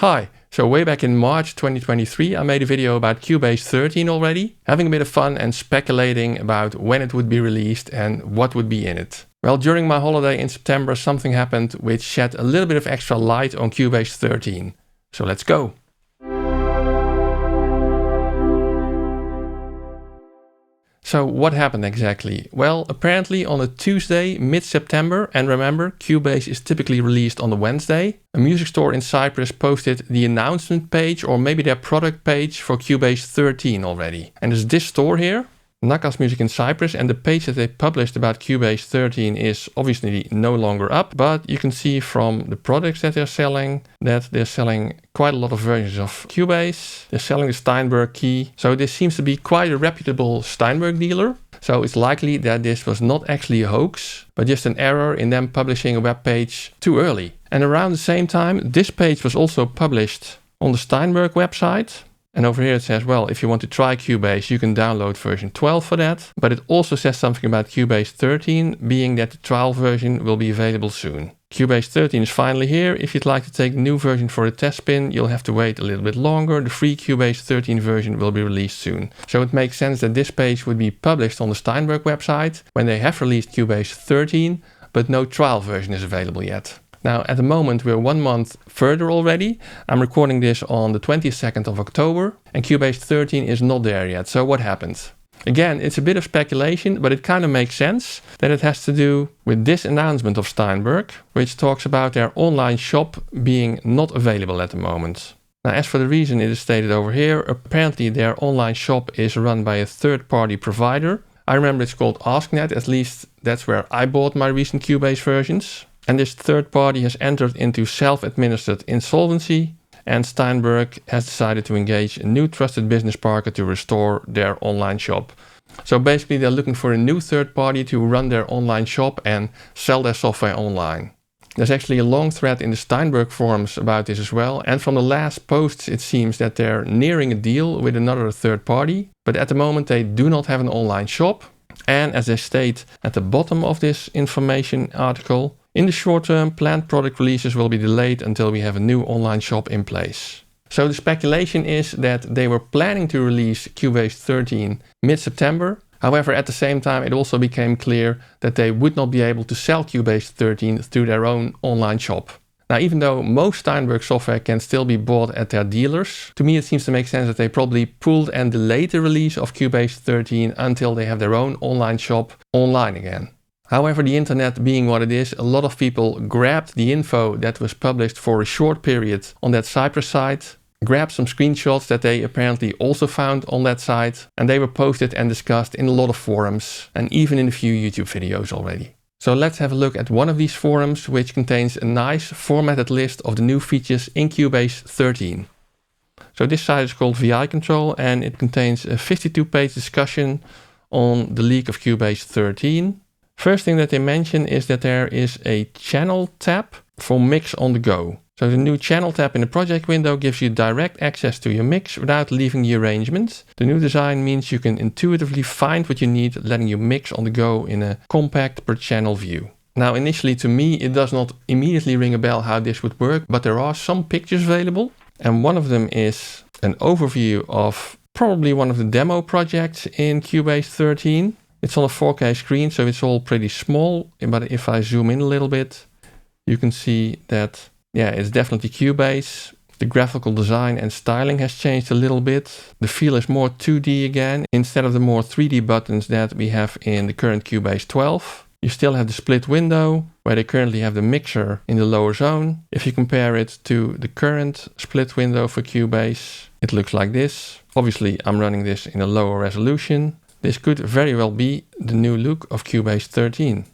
Hi, so way back in March 2023 I made a video about Cubase 13 already, having a bit of fun and speculating about when it would be released and what would be in it. Well, during my holiday in September something happened which shed a little bit of extra light on Cubase 13. So let's go! So what happened exactly? Well, apparently on a Tuesday, mid-September, and remember, Cubase is typically released on a Wednesday, a music store in Cyprus posted the announcement page or maybe their product page for Cubase 13 already. And there's this store here, Nakas Music in Cyprus, and the page that they published about Cubase 13 is obviously no longer up, but you can see from the products that they're selling that they're selling quite a lot of versions of Cubase. They're selling the Steinberg key, so this seems to be quite a reputable Steinberg dealer. So it's likely that this was not actually a hoax, but just an error in them publishing a web page too early. And around the same time, this page was also published on the Steinberg website. And over here it says, well, if you want to try Cubase, you can download version 12 for that. But it also says something about Cubase 13, being that the trial version will be available soon. Cubase 13 is finally here. If you'd like to take the new version for a test spin, you'll have to wait a little bit longer. The free Cubase 13 version will be released soon. So it makes sense that this page would be published on the Steinberg website when they have released Cubase 13, but no trial version is available yet. Now, at the moment, we're 1 month further already. I'm recording this on the 22nd of October, and Cubase 13 is not there yet. So what happened? Again, it's a bit of speculation, but it kind of makes sense that it has to do with this announcement of Steinberg, which talks about their online shop being not available at the moment. Now, as for the reason, it is stated over here. Apparently, their online shop is run by a third-party provider. I remember it's called AskNet, at least that's where I bought my recent Cubase versions. And this third party has entered into self-administered insolvency, and Steinberg has decided to engage a new trusted business partner to restore their online shop. So basically they're looking for a new third party to run their online shop and sell their software online. There's actually a long thread in the Steinberg forums about this as well, and from the last posts it seems that they're nearing a deal with another third party, but at the moment they do not have an online shop. And as they state at the bottom of this information article, in the short term, planned product releases will be delayed until we have a new online shop in place. So the speculation is that they were planning to release Cubase 13 mid-September. However, at the same time, it also became clear that they would not be able to sell Cubase 13 through their own online shop. Now, even though most Steinberg software can still be bought at their dealers, to me it seems to make sense that they probably pulled and delayed the release of Cubase 13 until they have their own online shop online again. However, the internet being what it is, a lot of people grabbed the info that was published for a short period on that Cyprus site, grabbed some screenshots that they apparently also found on that site, and they were posted and discussed in a lot of forums and even in a few YouTube videos already. So let's have a look at one of these forums, which contains a nice formatted list of the new features in Cubase 13. So this site is called VI Control, and it contains a 52-page discussion on the leak of Cubase 13. First thing that they mention is that there is a channel tab for Mix on the go. So the new channel tab in the project window gives you direct access to your mix without leaving the arrangement. The new design means you can intuitively find what you need, letting you mix on the go in a compact per channel view. Now initially to me it does not immediately ring a bell how this would work, but there are some pictures available, and one of them is an overview of probably one of the demo projects in Cubase 13. It's on a 4K screen, so it's all pretty small, but if I zoom in a little bit, you can see that, yeah, it's definitely Cubase. The graphical design and styling has changed a little bit. The feel is more 2D again, instead of the more 3D buttons that we have in the current Cubase 12. You still have the split window, where they currently have the mixer in the lower zone. If you compare it to the current split window for Cubase, it looks like this. Obviously, I'm running this in a lower resolution. This could very well be the new look of Cubase 13.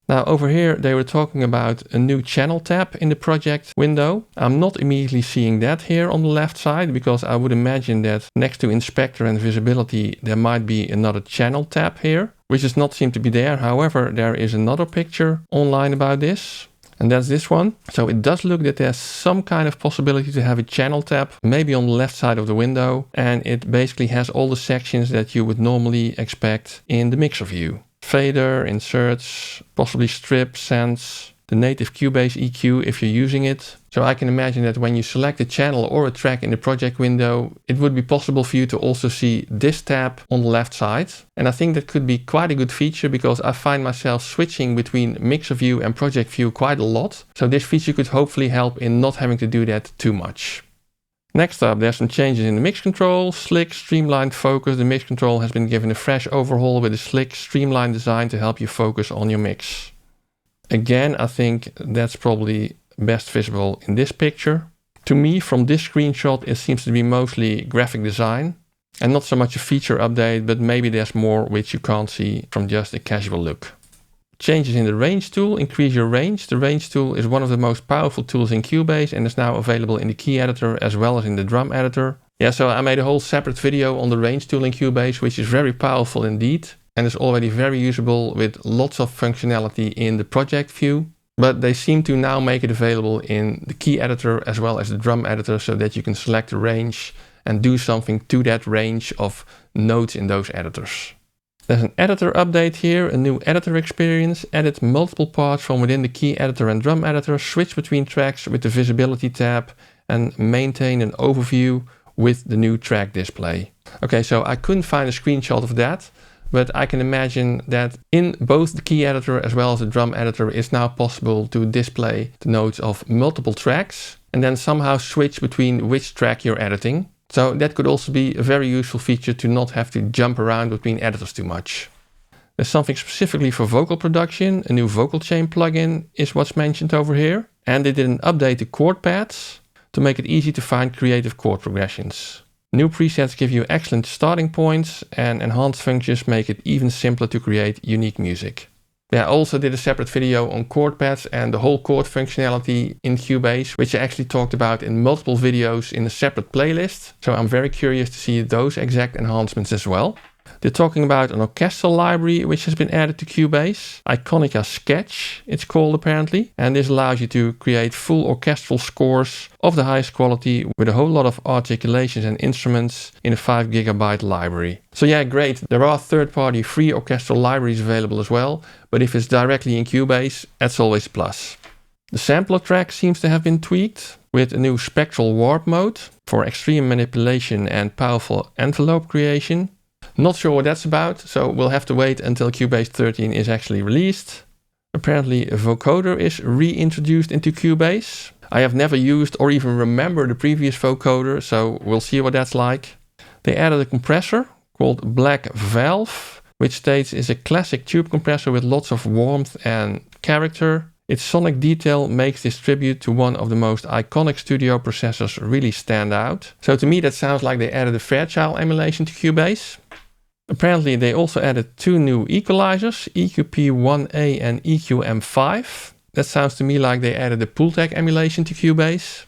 Now over here they were talking about a new channel tab in the project window. I'm not immediately seeing that here on the left side, because I would imagine that next to Inspector and Visibility there might be another channel tab here, which does not seem to be there. However, there is another picture online about this, and that's this one. So it does look that there's some kind of possibility to have a channel tab, maybe on the left side of the window, and it basically has all the sections that you would normally expect in the mixer view. Fader, inserts, possibly strip, sense, the native Cubase EQ if you're using it. So I can imagine that when you select a channel or a track in the project window, it would be possible for you to also see this tab on the left side. And I think that could be quite a good feature because I find myself switching between mixer view and project view quite a lot. So this feature could hopefully help in not having to do that too much. Next up, there's some changes in the mix control. Slick, streamlined focus. The mix control has been given a fresh overhaul with a slick, streamlined design to help you focus on your mix. Again, I think that's probably best visible in this picture. To me, from this screenshot, it seems to be mostly graphic design and not so much a feature update, but maybe there's more which you can't see from just a casual look. Changes in the range tool, increase your range. The range tool is one of the most powerful tools in Cubase and is now available in the key editor as well as in the drum editor. Yeah, so I made a whole separate video on the range tool in Cubase, which is very powerful indeed and is already very usable with lots of functionality in the project view. But they seem to now make it available in the key editor as well as the drum editor so that you can select a range and do something to that range of notes in those editors. There's an editor update here, a new editor experience. Edit multiple parts from within the key editor and drum editor, switch between tracks with the visibility tab and maintain an overview with the new track display. Okay, so I couldn't find a screenshot of that, but I can imagine that in both the key editor as well as the drum editor it's now possible to display the notes of multiple tracks and then somehow switch between which track you're editing. So that could also be a very useful feature to not have to jump around between editors too much. There's something specifically for vocal production. A new vocal chain plugin is what's mentioned over here. And they did an update to chord pads to make it easy to find creative chord progressions. New presets give you excellent starting points and enhanced functions make it even simpler to create unique music. Yeah, I also did a separate video on chord pads and the whole chord functionality in Cubase, which I actually talked about in multiple videos in a separate playlist. So I'm very curious to see those exact enhancements as well. They're talking about an orchestral library which has been added to Cubase. Iconica Sketch, it's called apparently. And this allows you to create full orchestral scores of the highest quality with a whole lot of articulations and instruments in a 5 GB library. So yeah, great. There are third-party free orchestral libraries available as well. But if it's directly in Cubase, that's always a plus. The sampler track seems to have been tweaked with a new spectral warp mode for extreme manipulation and powerful envelope creation. Not sure what that's about, so we'll have to wait until Cubase 13 is actually released. Apparently a vocoder is reintroduced into Cubase. I have never used or even remember the previous vocoder, so we'll see what that's like. They added a compressor called Black Valve, which states is a classic tube compressor with lots of warmth and character. Its sonic detail makes this tribute to one of the most iconic studio processors really stand out. So to me that sounds like they added a Fairchild emulation to Cubase. Apparently they also added 2 new equalizers, EQP1A and EQM5. That sounds to me like they added a Pultec emulation to Cubase.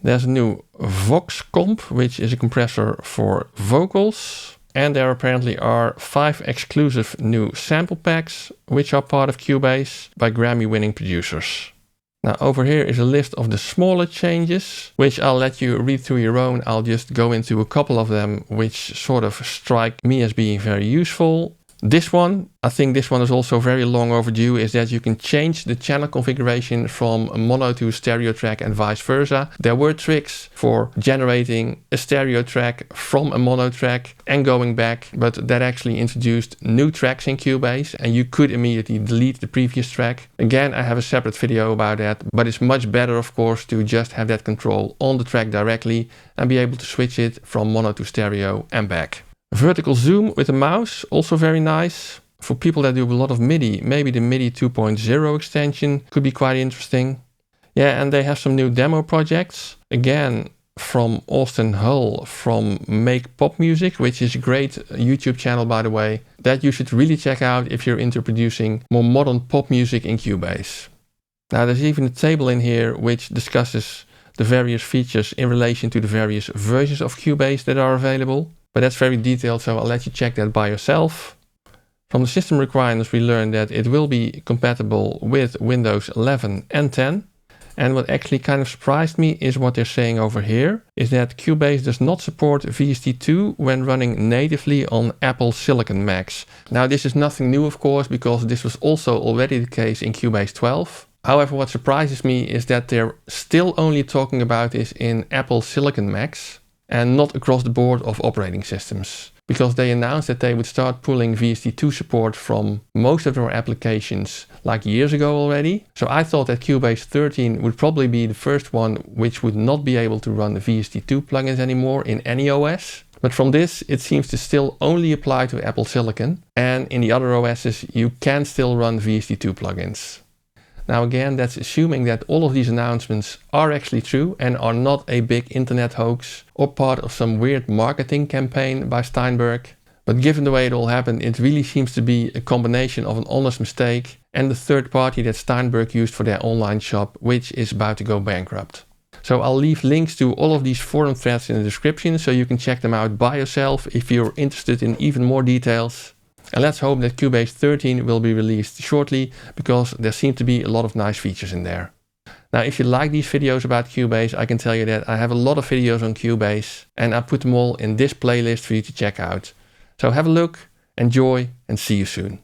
There's a new Vox Comp, which is a compressor for vocals. And there apparently are 5 exclusive new sample packs, which are part of Cubase by Grammy-winning producers. Now over here is a list of the smaller changes, which I'll let you read through your own. I'll just go into a couple of them, which sort of strike me as being very useful. This one, I think this one is also very long overdue, is that you can change the channel configuration from a mono to a stereo track and vice versa. There were tricks for generating a stereo track from a mono track and going back, but that actually introduced new tracks in Cubase and you could immediately delete the previous track. Again, I have a separate video about that, but it's much better, of course, to just have that control on the track directly and be able to switch it from mono to stereo and back. Vertical zoom with a mouse, also very nice. For people that do a lot of MIDI, maybe the MIDI 2.0 extension could be quite interesting. Yeah, and they have some new demo projects. Again, from Austin Hull from Make Pop Music, which is a great YouTube channel, by the way, that you should really check out if you're into producing more modern pop music in Cubase. Now, there's even a table in here which discusses the various features in relation to the various versions of Cubase that are available. But that's very detailed, so I'll let you check that by yourself. From the system requirements, we learned that it will be compatible with Windows 11 and 10. And what actually kind of surprised me is what they're saying over here, is that Cubase does not support VST2 when running natively on Apple Silicon Macs. Now, this is nothing new, of course, because this was also already the case in Cubase 12. However, what surprises me is that they're still only talking about this in Apple Silicon Macs and not across the board of operating systems, because they announced that they would start pulling VST2 support from most of their applications like years ago already. So I thought that Cubase 13 would probably be the first one which would not be able to run the VST2 plugins anymore in any OS. But from this, it seems to still only apply to Apple Silicon, and in the other OSs you can still run VST2 plugins. Now again, that's assuming that all of these announcements are actually true and are not a big internet hoax or part of some weird marketing campaign by Steinberg. But given the way it all happened, it really seems to be a combination of an honest mistake and the third party that Steinberg used for their online shop, which is about to go bankrupt. So I'll leave links to all of these forum threads in the description so you can check them out by yourself if you're interested in even more details. And let's hope that Cubase 13 will be released shortly, because there seem to be a lot of nice features in there. Now, if you like these videos about Cubase, I can tell you that I have a lot of videos on Cubase and I put them all in this playlist for you to check out. So have a look, enjoy, and see you soon.